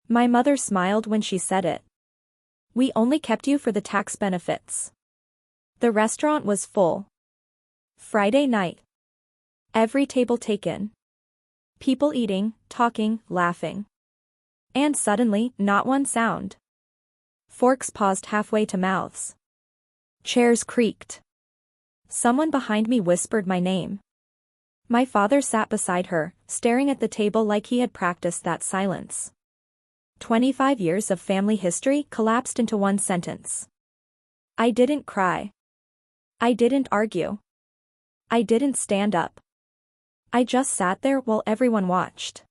My mother smiled when she said it. We only kept you for the tax benefits. The restaurant was full. Friday night. Every table taken. People eating, talking, laughing. And suddenly, not one sound. Forks paused halfway to mouths. Chairs creaked. Someone behind me whispered my name. My father sat beside her, staring at the table like he had practiced that silence. 25 years of family history collapsed into one sentence. I didn't cry. I didn't argue. I didn't stand up. I just sat there while everyone watched.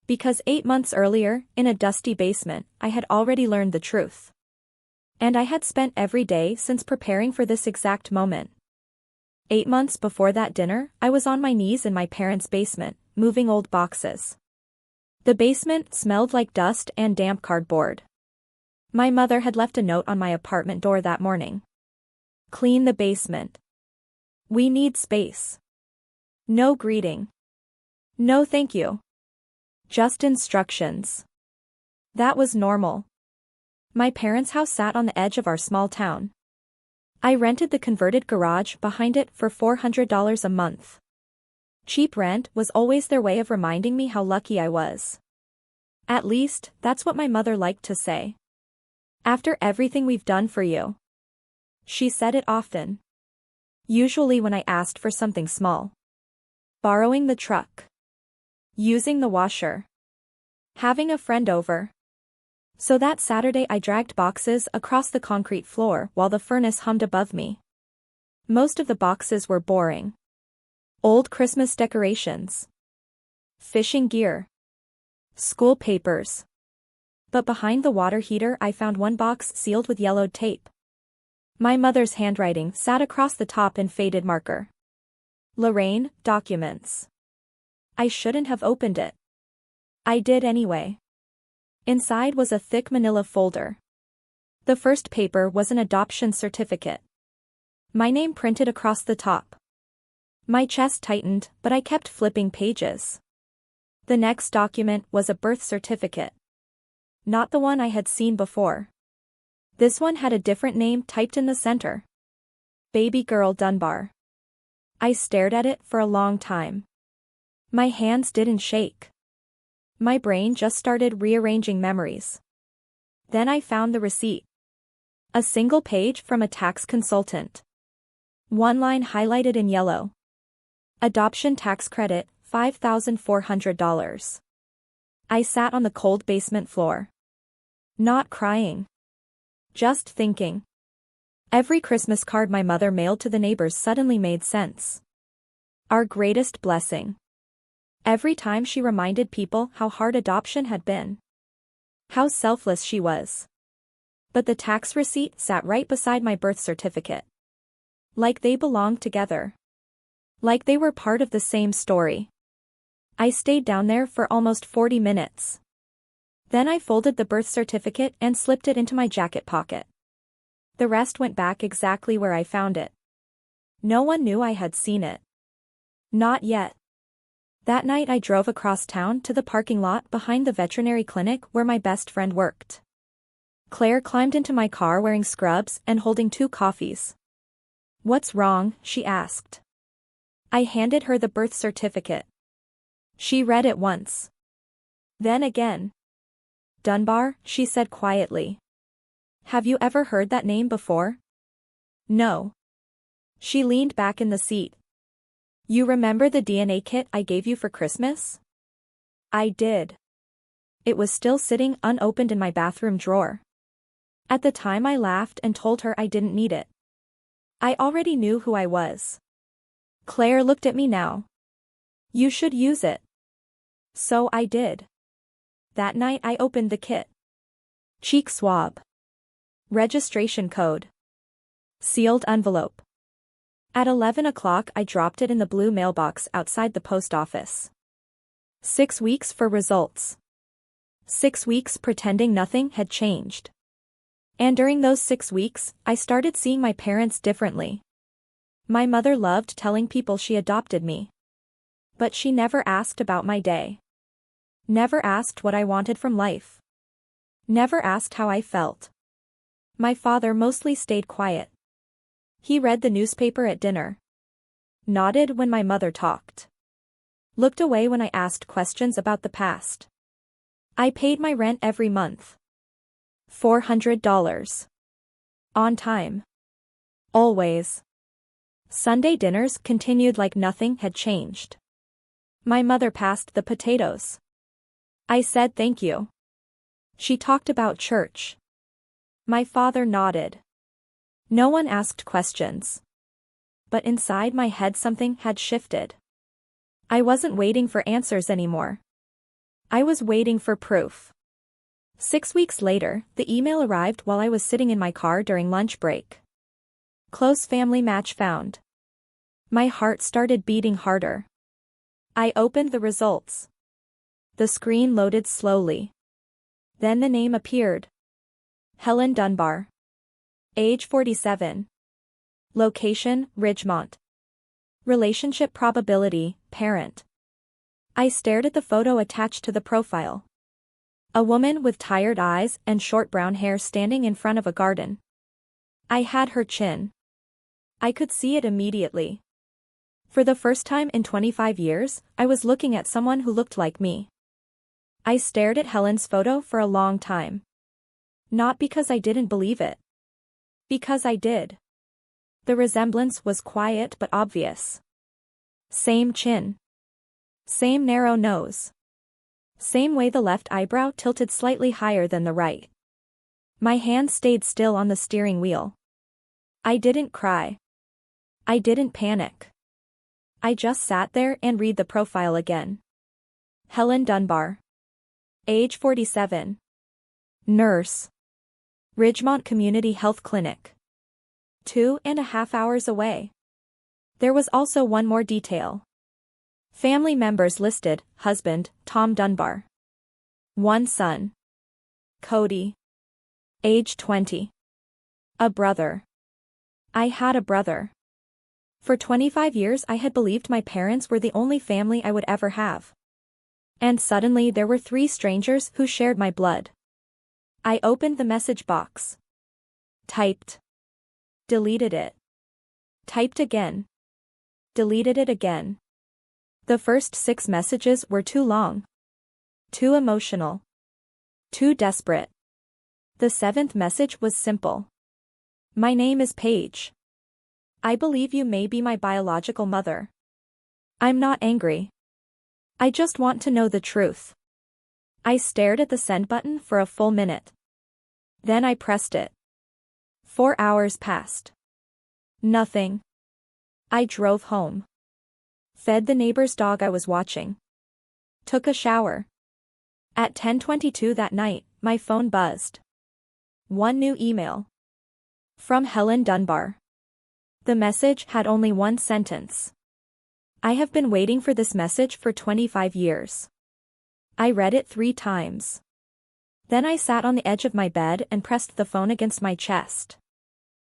Because 8 months earlier, in a dusty basement, I had already learned the truth. And I had spent every day since preparing for this exact moment. 8 months before that dinner, I was on my knees in my parents' basement, moving old boxes. The basement smelled like dust and damp cardboard. My mother had left a note on my apartment door that morning. Clean the basement. We need space. No greeting. No thank you. Just instructions. That was normal. My parents' house sat on the edge of our small town. I rented the converted garage behind it for $400 a month. Cheap rent was always their way of reminding me how lucky I was. At least, that's what my mother liked to say. After everything we've done for you. She said it often. Usually when I asked for something small. Borrowing the truck. Using the washer. Having a friend over. So that Saturday I dragged boxes across the concrete floor while the furnace hummed above me. Most of the boxes were boring. Old Christmas decorations. Fishing gear. School papers. But behind the water heater I found one box sealed with yellowed tape. My mother's handwriting sat across the top in faded marker. Lorraine, documents. I shouldn't have opened it. I did anyway. Inside was a thick manila folder. The first paper was an adoption certificate. My name printed across the top. My chest tightened, but I kept flipping pages. The next document was a birth certificate. Not the one I had seen before. This one had a different name typed in the center. Baby girl Dunbar. I stared at it for a long time. My hands didn't shake. My brain just started rearranging memories. Then I found the receipt. A single page from a tax consultant. One line highlighted in yellow. Adoption tax credit, $5,400. I sat on the cold basement floor. Not crying. Just thinking. Every Christmas card my mother mailed to the neighbors suddenly made sense. Our greatest blessing. Every time she reminded people how hard adoption had been. How selfless she was. But the tax receipt sat right beside my birth certificate. Like they belonged together. Like they were part of the same story. I stayed down there for almost 40 minutes. Then I folded the birth certificate and slipped it into my jacket pocket. The rest went back exactly where I found it. No one knew I had seen it. Not yet. That night I drove across town to the parking lot behind the veterinary clinic where my best friend worked. Claire climbed into my car wearing scrubs and holding 2 coffees. What's wrong? She asked. I handed her the birth certificate. She read it once. Then again. Dunbar, she said quietly. Have you ever heard that name before? No. She leaned back in the seat. You remember the DNA kit I gave you for Christmas? I did. It was still sitting unopened in my bathroom drawer. At the time I laughed and told her I didn't need it. I already knew who I was. Claire looked at me now. You should use it. So I did. That night I opened the kit. Cheek swab. Registration code. Sealed envelope. At 11 o'clock I dropped it in the blue mailbox outside the post office. 6 weeks for results. 6 weeks pretending nothing had changed. And during those 6 weeks, I started seeing my parents differently. My mother loved telling people she adopted me. But she never asked about my day. Never asked what I wanted from life. Never asked how I felt. My father mostly stayed quiet. He read the newspaper at dinner. Nodded when my mother talked. Looked away when I asked questions about the past. I paid my rent every month. $400. On time. Always. Sunday dinners continued like nothing had changed. My mother passed the potatoes. I said thank you. She talked about church. My father nodded. No one asked questions. But inside my head something had shifted. I wasn't waiting for answers anymore. I was waiting for proof. 6 weeks later, the email arrived while I was sitting in my car during lunch break. Close family match found. My heart started beating harder. I opened the results. The screen loaded slowly. Then the name appeared. Helen Dunbar. Age 47. Location, Ridgemont. Relationship probability, parent. I stared at the photo attached to the profile. A woman with tired eyes and short brown hair standing in front of a garden. I had her chin. I could see it immediately. For the first time in 25 years, I was looking at someone who looked like me. I stared at Helen's photo for a long time. Not because I didn't believe it. Because I did. The resemblance was quiet but obvious. Same chin. Same narrow nose. Same way the left eyebrow tilted slightly higher than the right. My hand stayed still on the steering wheel. I didn't cry. I didn't panic. I just sat there and read the profile again. Helen Dunbar. Age 47. Nurse. Ridgemont Community Health Clinic. 2.5 hours away. There was also one more detail. Family members listed: husband, Tom Dunbar. One son. Cody. Age 20. A brother. I had a brother. For 25 years I had believed my parents were the only family I would ever have. And suddenly there were 3 strangers who shared my blood. I opened the message box. Typed. Deleted it. Typed again. Deleted it again. The first 6 messages were too long. Too emotional. Too desperate. The 7th message was simple. My name is Paige. I believe you may be my biological mother. I'm not angry. I just want to know the truth. I stared at the send button for a full minute. Then I pressed it. 4 hours passed. Nothing. I drove home. Fed the neighbor's dog I was watching. Took a shower. At 10:22 that night, my phone buzzed. One new email. From Helen Dunbar. The message had only one sentence. I have been waiting for this message for 25 years. I read it 3 times. Then I sat on the edge of my bed and pressed the phone against my chest.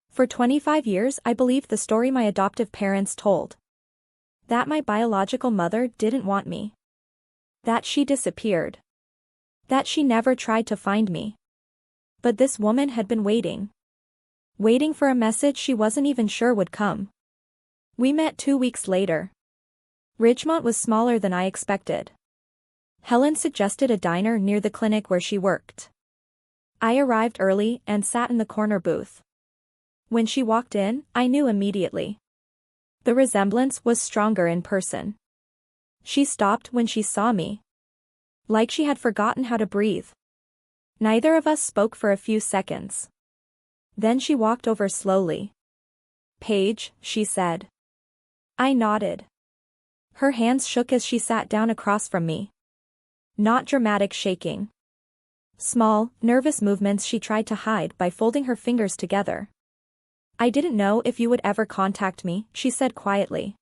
For 25 years I believed the story my adoptive parents told. That my biological mother didn't want me. That she disappeared. That she never tried to find me. But this woman had been waiting. Waiting for a message she wasn't even sure would come. We met 2 weeks later. Ridgemont was smaller than I expected. Helen suggested a diner near the clinic where she worked. I arrived early and sat in the corner booth. When she walked in, I knew immediately. The resemblance was stronger in person. She stopped when she saw me. Like she had forgotten how to breathe. Neither of us spoke for a few seconds. Then she walked over slowly. Paige, she said. I nodded. Her hands shook as she sat down across from me. Not dramatic shaking. Small, nervous movements she tried to hide by folding her fingers together. I didn't know if you would ever contact me, she said quietly.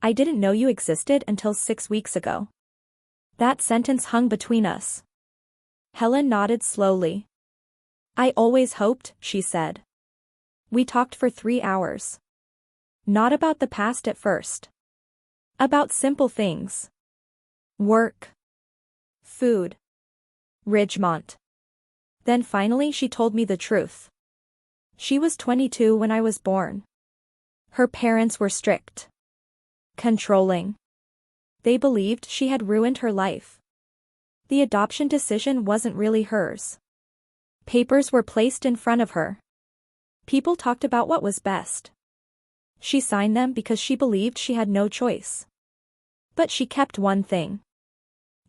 I didn't know you existed until 6 weeks ago. That sentence hung between us. Helen nodded slowly. I always hoped, she said. We talked for 3 hours. Not about the past at first. About simple things. Work. Food. Ridgemont. Then finally she told me the truth. She was 22 when I was born. Her parents were strict. Controlling. They believed she had ruined her life. The adoption decision wasn't really hers. Papers were placed in front of her. People talked about what was best. She signed them because she believed she had no choice. But she kept one thing.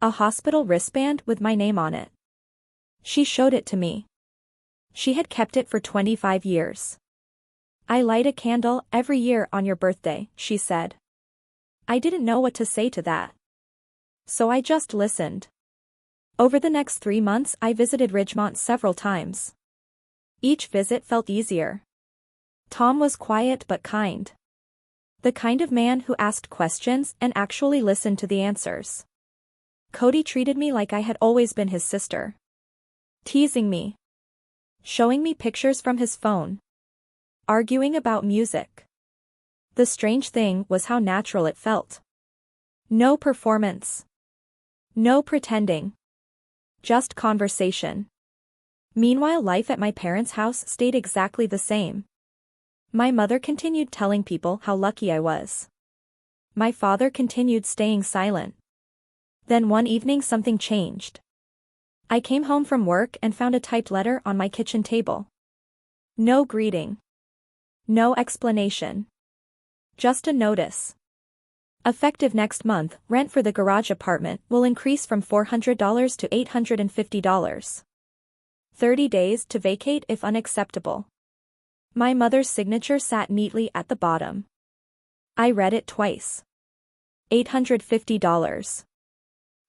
A hospital wristband with my name on it. She showed it to me. She had kept it for 25 years. I light a candle every year on your birthday, she said. I didn't know what to say to that. So I just listened. Over the next 3 months I visited Ridgemont several times. Each visit felt easier. Tom was quiet but kind. The kind of man who asked questions and actually listened to the answers. Cody treated me like I had always been his sister. Teasing me. Showing me pictures from his phone. Arguing about music. The strange thing was how natural it felt. No performance. No pretending. Just conversation. Meanwhile, life at my parents' house stayed exactly the same. My mother continued telling people how lucky I was. My father continued staying silent. Then one evening something changed. I came home from work and found a typed letter on my kitchen table. No greeting. No explanation. Just a notice. Effective next month, rent for the garage apartment will increase from $400 to $850. 30 days to vacate if unacceptable. My mother's signature sat neatly at the bottom. I read it twice. $850.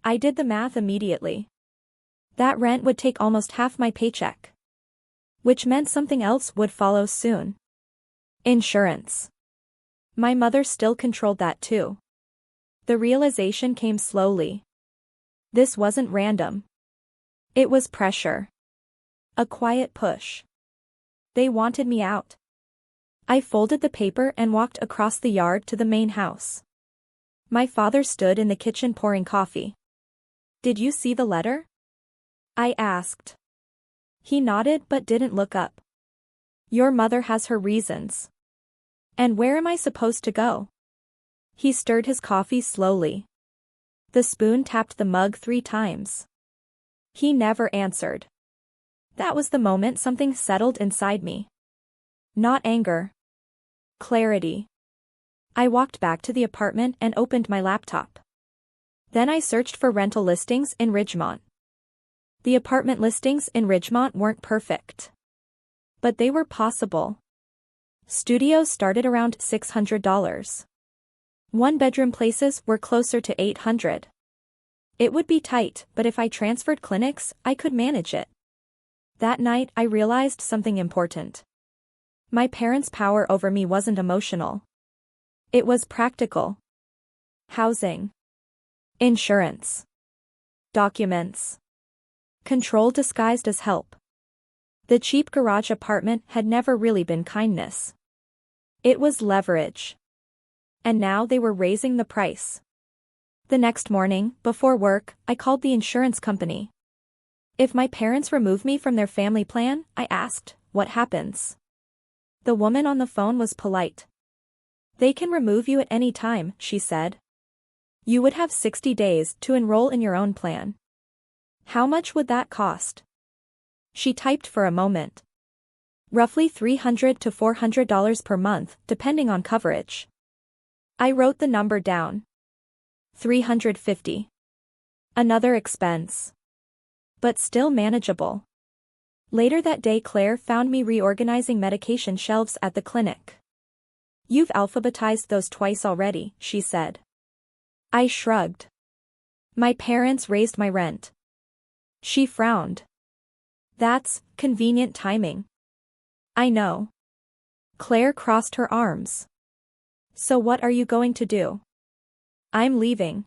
I did the math immediately. That rent would take almost half my paycheck. Which meant something else would follow soon. Insurance. My mother still controlled that too. The realization came slowly. This wasn't random. It was pressure. A quiet push. They wanted me out. I folded the paper and walked across the yard to the main house. My father stood in the kitchen pouring coffee. Did you see the letter? I asked. He nodded but didn't look up. Your mother has her reasons. And where am I supposed to go? He stirred his coffee slowly. The spoon tapped the mug 3 times. He never answered. That was the moment something settled inside me. Not anger. Clarity. I walked back to the apartment and opened my laptop. Then I searched for rental listings in Ridgemont. The apartment listings in Ridgemont weren't perfect. But they were possible. Studios started around $600. 1-bedroom places were closer to $800. It would be tight, but if I transferred clinics, I could manage it. That night I realized something important. My parents' power over me wasn't emotional. It was practical. Housing. Insurance. Documents. Control disguised as help. The cheap garage apartment had never really been kindness. It was leverage. And now they were raising the price. The next morning, before work, I called the insurance company. If my parents remove me from their family plan, I asked, what happens? The woman on the phone was polite. They can remove you at any time, she said. You would have 60 days to enroll in your own plan. How much would that cost? She typed for a moment. Roughly $300 to $400 per month, depending on coverage. I wrote the number down. $350. Another expense. But still manageable. Later that day Claire found me reorganizing medication shelves at the clinic. You've alphabetized those twice already, she said. I shrugged. My parents raised my rent. She frowned. That's convenient timing. I know. Claire crossed her arms. So what are you going to do? I'm leaving.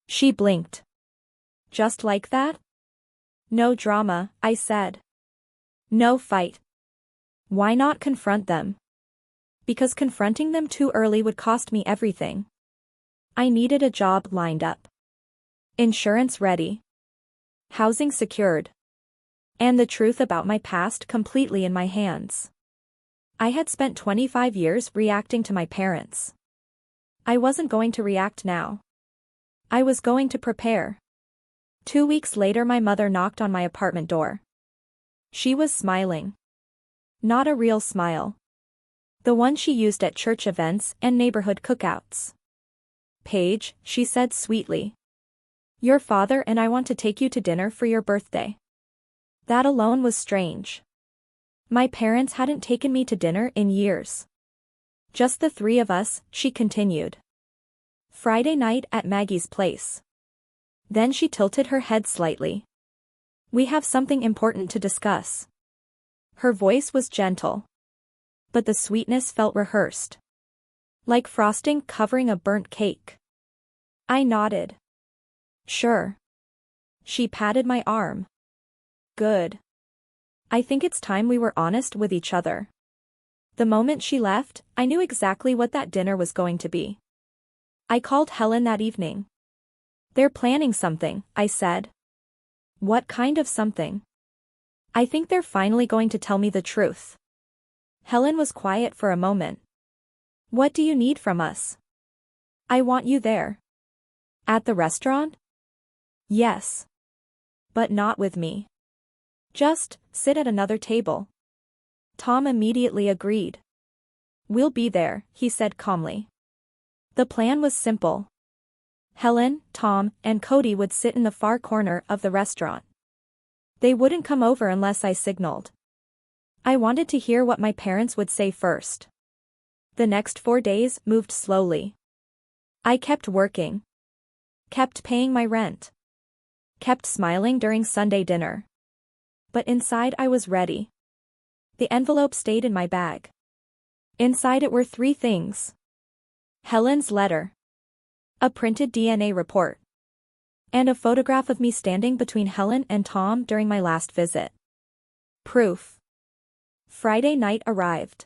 She blinked. Just like that? No drama, I said. No fight. Why not confront them? Because confronting them too early would cost me everything. I needed a job lined up. Insurance ready. Housing secured. And the truth about my past completely in my hands. I had spent 25 years reacting to my parents. I wasn't going to react now. I was going to prepare. 2 weeks later my mother knocked on my apartment door. She was smiling. Not a real smile. The one she used at church events and neighborhood cookouts. "Paige," she said sweetly. "Your father and I want to take you to dinner for your birthday." That alone was strange. My parents hadn't taken me to dinner in years. "Just the three of us," she continued. "Friday night at Maggie's place." Then she tilted her head slightly. "We have something important to discuss." Her voice was gentle. But the sweetness felt rehearsed. Like frosting covering a burnt cake. I nodded. "Sure." She patted my arm. "Good. I think it's time we were honest with each other." The moment she left, I knew exactly what that dinner was going to be. I called Helen that evening. "They're planning something," I said. "What kind of something?" "I think they're finally going to tell me the truth." Helen was quiet for a moment. "What do you need from us?" "I want you there." "At the restaurant?" "Yes. But not with me. Just sit at another table." Tom immediately agreed. "We'll be there," he said calmly. The plan was simple. Helen, Tom, and Cody would sit in the far corner of the restaurant. They wouldn't come over unless I signaled. I wanted to hear what my parents would say first. The next 4 days moved slowly. I kept working. Kept paying my rent. Kept smiling during Sunday dinner. But inside I was ready. The envelope stayed in my bag. Inside it were 3 things. Helen's letter. A printed DNA report. And a photograph of me standing between Helen and Tom during my last visit. Proof. Friday night arrived.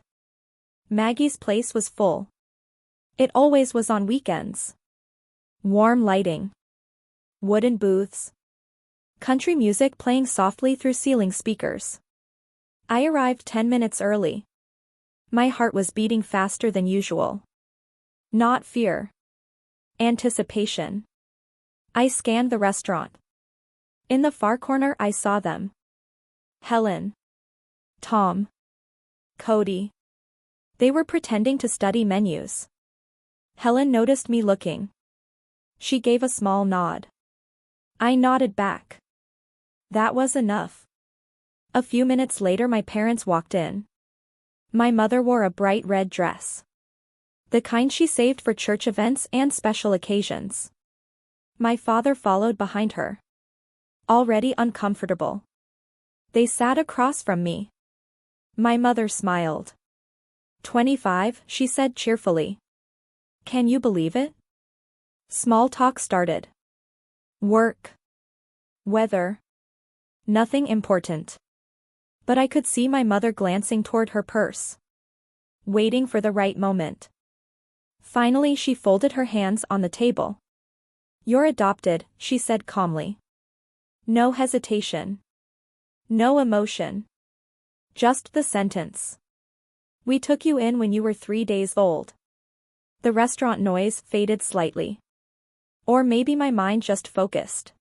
Maggie's place was full. It always was on weekends. Warm lighting. Wooden booths. Country music playing softly through ceiling speakers. I arrived 10 minutes early. My heart was beating faster than usual. Not fear. Anticipation. I scanned the restaurant. In the far corner I saw them. Helen. Tom. Cody. They were pretending to study menus. Helen noticed me looking. She gave a small nod. I nodded back. That was enough. A few minutes later my parents walked in. My mother wore a bright red dress. The kind she saved for church events and special occasions. My father followed behind her. Already uncomfortable. They sat across from me. My mother smiled. 25, she said cheerfully. Can you believe it? Small talk started. Work. Weather. Nothing important. But I could see my mother glancing toward her purse. Waiting for the right moment. Finally she folded her hands on the table. You're adopted, she said calmly. No hesitation. No emotion. Just the sentence. We took you in when you were 3 days old. The restaurant noise faded slightly. Or maybe my mind just focused.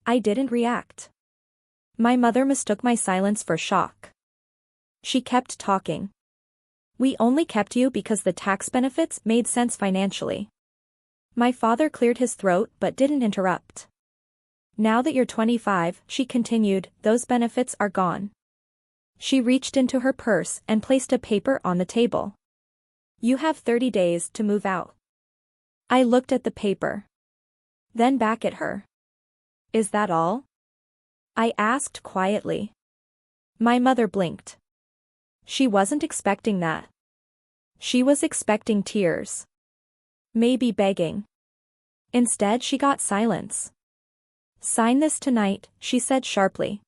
I didn't react. My mother mistook my silence for shock. She kept talking. We only kept you because the tax benefits made sense financially. My father cleared his throat but didn't interrupt. Now that you're 25, she continued, those benefits are gone. She reached into her purse and placed a paper on the table. You have 30 days to move out. I looked at the paper. Then back at her. Is that all? I asked quietly. My mother blinked. She wasn't expecting that. She was expecting tears. Maybe begging. Instead she got silence. Sign this tonight, she said sharply.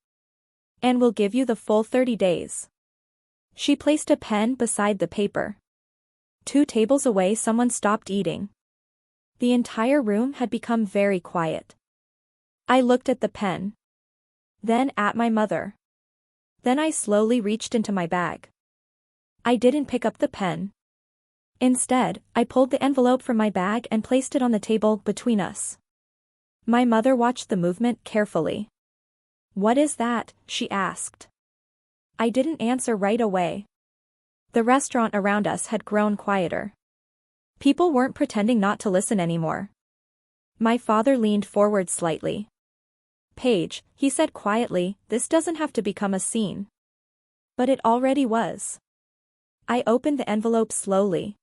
And we'll give you the full 30 days. She placed a pen beside the paper. 2 tables away someone stopped eating. The entire room had become very quiet. I looked at the pen. Then at my mother. Then I slowly reached into my bag. I didn't pick up the pen. Instead, I pulled the envelope from my bag and placed it on the table between us. My mother watched the movement carefully. "What is that?" she asked. I didn't answer right away. The restaurant around us had grown quieter. People weren't pretending not to listen anymore. My father leaned forward slightly. "Paige," he said quietly, "this doesn't have to become a scene." But it already was. I opened the envelope slowly.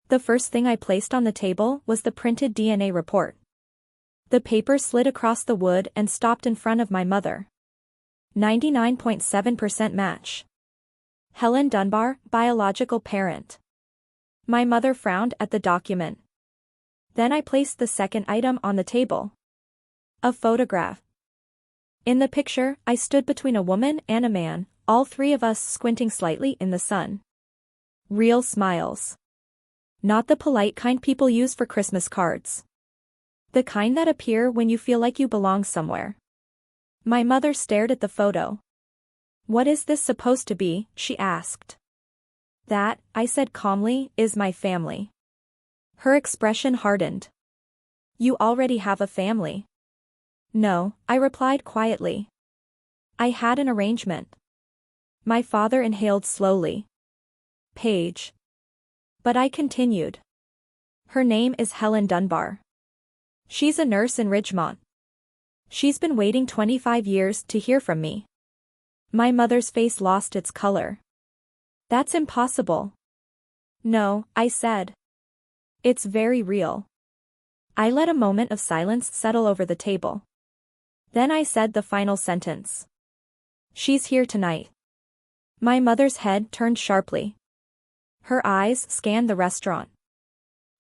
The first thing I placed on the table was the printed DNA report. The paper slid across the wood and stopped in front of my mother. 99.7% match. Helen Dunbar, biological parent. My mother frowned at the document. Then I placed the second item on the table. A photograph. In the picture, I stood between a woman and a man, all three of us squinting slightly in the sun. Real smiles. Not the polite kind people use for Christmas cards. The kind that appear when you feel like you belong somewhere. My mother stared at the photo. "What is this supposed to be?" she asked. "That," I said calmly, "is my family." Her expression hardened. "You already have a family." "No," I replied quietly. "I had an arrangement." My father inhaled slowly. "Paige." But I continued. "Her name is Helen Dunbar. She's a nurse in Ridgemont. She's been waiting 25 years to hear from me." My mother's face lost its color. "That's impossible." "No," I said. "It's very real." I let a moment of silence settle over the table. Then I said the final sentence. "She's here tonight." My mother's head turned sharply. Her eyes scanned the restaurant.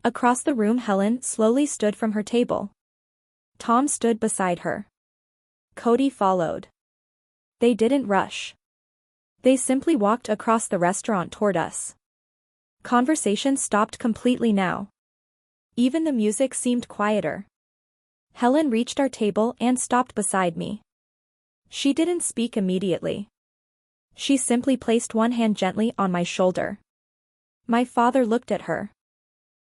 Across the room, Helen slowly stood from her table. Tom stood beside her. Cody followed. They didn't rush. They simply walked across the restaurant toward us. Conversation stopped completely now. Even the music seemed quieter. Helen reached our table and stopped beside me. She didn't speak immediately. She simply placed one hand gently on my shoulder. My father looked at her.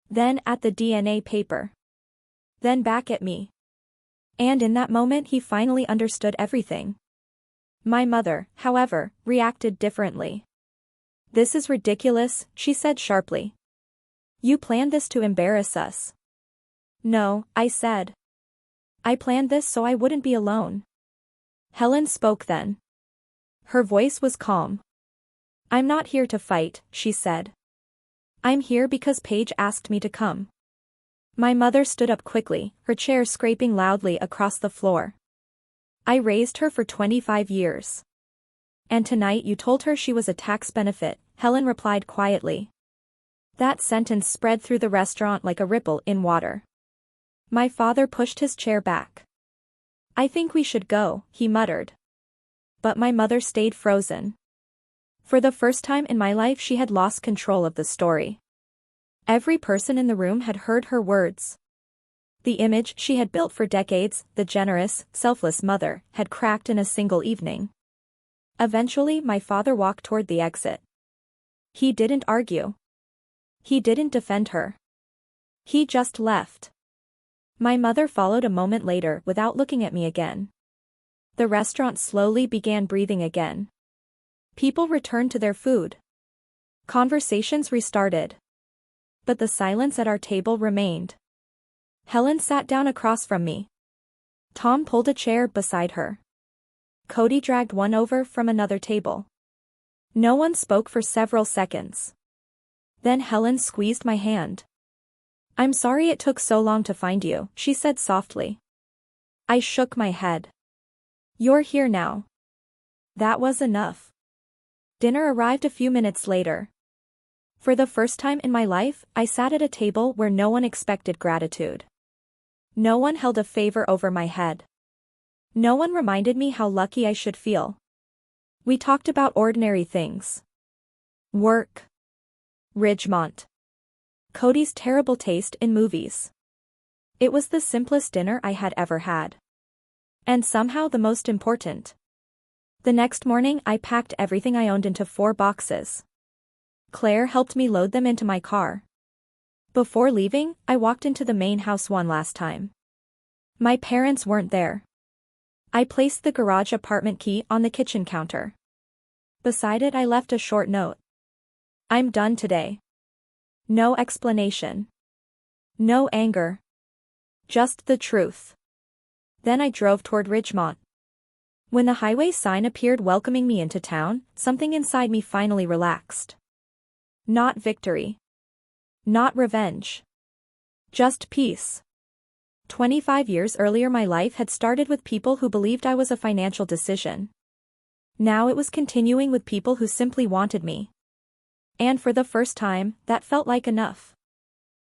Then at the DNA paper. Then back at me. And in that moment he finally understood everything. My mother, however, reacted differently. "This is ridiculous," she said sharply. "You planned this to embarrass us." "No," I said. "I planned this so I wouldn't be alone." Helen spoke then. Her voice was calm. "I'm not here to fight," she said. "I'm here because Paige asked me to come." My mother stood up quickly, her chair scraping loudly across the floor. "I raised her for 25 years. And tonight you told her she was a tax benefit," Helen replied quietly. That sentence spread through the restaurant like a ripple in water. My father pushed his chair back. "I think we should go," he muttered. But my mother stayed frozen. For the first time in my life she had lost control of the story. Every person in the room had heard her words. The image she had built for decades, the generous, selfless mother, had cracked in a single evening. Eventually my father walked toward the exit. He didn't argue. He didn't defend her. He just left. My mother followed a moment later without looking at me again. The restaurant slowly began breathing again. People returned to their food. Conversations restarted. But the silence at our table remained. Helen sat down across from me. Tom pulled a chair beside her. Cody dragged one over from another table. No one spoke for several seconds. Then Helen squeezed my hand. "I'm sorry it took so long to find you," she said softly. I shook my head. "You're here now." That was enough. Dinner arrived a few minutes later. For the first time in my life, I sat at a table where no one expected gratitude. No one held a favor over my head. No one reminded me how lucky I should feel. We talked about ordinary things. Work. Ridgemont. Cody's terrible taste in movies. It was the simplest dinner I had ever had. And somehow the most important. The next morning I packed everything I owned into 4 boxes. Claire helped me load them into my car. Before leaving, I walked into the main house one last time. My parents weren't there. I placed the garage apartment key on the kitchen counter. Beside it I left a short note. I'm done today. No explanation. No anger. Just the truth. Then I drove toward Ridgemont. When the highway sign appeared welcoming me into town, something inside me finally relaxed. Not victory. Not revenge. Just peace. 25 years earlier my life had started with people who believed I was a financial decision. Now it was continuing with people who simply wanted me. And for the first time, that felt like enough.